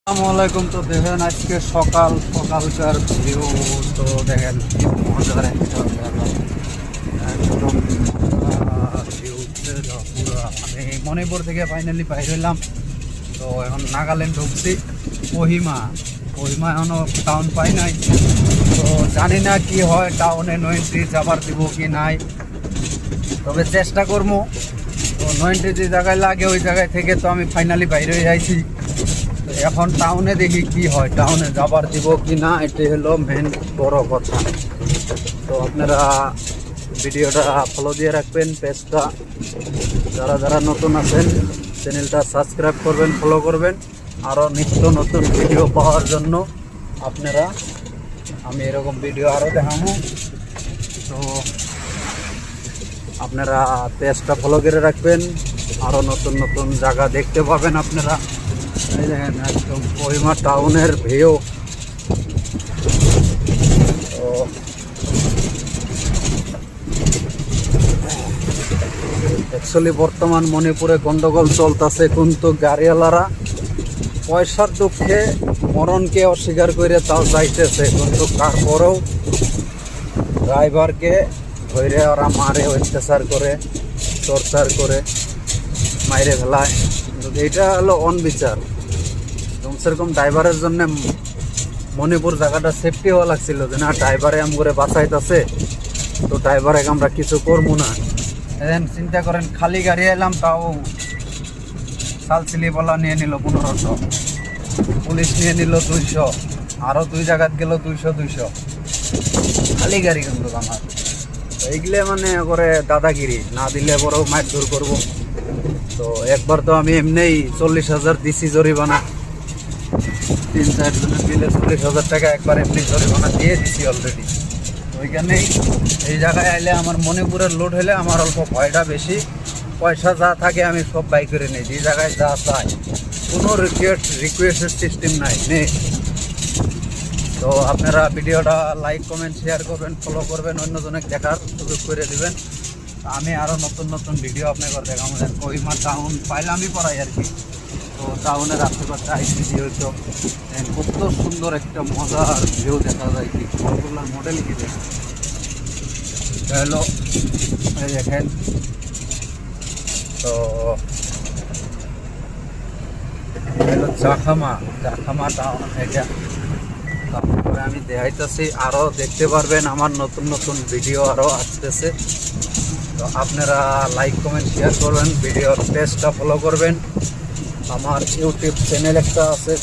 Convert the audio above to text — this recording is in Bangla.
আসসালামাইকুম। তো দেখেন আজকে সকালকার ভিউ। তো দেখেন কি মজার একটা জায়গা, একদম ভিউ পুরো। আমি মণিপুর থেকে ফাইনালি বাইর হইলাম। তো এখন নাগাল্যান্ড ঢুকছি। কোহিমা এখনো টাউন পাই নাই। তো জানি না কি হয়, টাউনে নয়েন্ট্রি যাবার দিব কি নাই, তবে চেষ্টা করবো। তো নয়েন্ট্রি যে জায়গায় লাগে ওই জায়গায় থেকে তো আমি ফাইনালি বাইরে হয়ে যাইছি। এখন টাউনে দেখি কি হয়, টাউনে যাবার দিব কি না, এটাই হলো মেন বড় কথা। তো আপনারা ভিডিওটা ফলো দিয়ে রাখবেন, পেজটা যারা যারা নতুন আছেন চ্যানেলটা সাবস্ক্রাইব করবেন, ফলো করবেন। আরও নিত্য নতুন ভিডিও পাওয়ার জন্য আপনারা, আমি এরকম ভিডিও আরও দেখাবো। তো আপনারা পেজটা ফলো করে রাখবেন, আরও নতুন নতুন জায়গা দেখতে পাবেন আপনারা। এই দেখেন একদম কোহিমা টাউনের ভিউ। তো অ্যাকচুয়ালি বর্তমান মণিপুরে গন্ডগোল চলতেছে, কিন্তু গাড়িওয়ালারা পয়সার দুঃখে মরণকে অস্বীকার করে তাও যাইতেছে, কিন্তু তারপরেও ড্রাইভারকে ধরে ওরা মারে, অত্যাচার করে, টর্চার করে মাইরে ফেলায়। কিন্তু এইটা হলো অনবিচার। সেরকম ড্রাইভারের জন্য মণিপুর জায়গাটা সেফটি হওয়া লাগছিল, যে না ড্রাইভারে আম করে বাঁচাইতেছে, তো ড্রাইভারে আমরা কিছু করবো না। এখন চিন্তা করেন, খালি গাড়ি এলাম, তাও সালসিলিওয়ালা নিয়ে নিল 1500, পুলিশ নিয়ে নিল 200, আরও 2 জায়গাত গেল 200 খালি গাড়ি। কিন্তু আমার এইগুলো মানে করে দাদাগিরি, না দিলে বড় মারধর করবো। তো একবার তো আমি এমনিই 40,000 দিছি জরিমানা, 3-4 জনের মিলে 40,000 টাকা একবার এমনি জরিমানা দিয়ে দিছি অলরেডি। ওইখানেই এই জায়গায় আইলে আমার মণিপুরের লোড হলে আমার অল্প ভয়টা বেশি। পয়সা যা থাকে আমি সব বাই করে নিই, যে জায়গায় যা চাই, কোনো রিকোয়েস্টের সিস্টেম নাই নেই। তো আপনারা ভিডিওটা লাইক কমেন্ট শেয়ার করবেন, ফলো করবেন, অন্যজনে দেখার সুযোগ করে দেবেন। আমি আরও নতুন নতুন ভিডিও আপনাকে দেখাবো। কোহিমা টাউন পাইলামই পড়াই আর কি। তো টাউনের আশেপাশে আইসিডি হইতো, কত সুন্দর একটা মজার ভিউ দেখা যায়। কি ফলগুলার মডেল কি দেখেন, হলো এই দেখেন। তো হলো জাখামা টাউন এটা। তারপরে আমি দেখাইতেছি, আরও দেখতে পারবেন আমার নতুন নতুন ভিডিও আরও আসতেছে। তো আপনারা লাইক কমেন্ট শেয়ার করবেন, ভিডিওর পেজটা ফলো করবেন। আমার ইউটিউব চ্যানেল একটা আছে।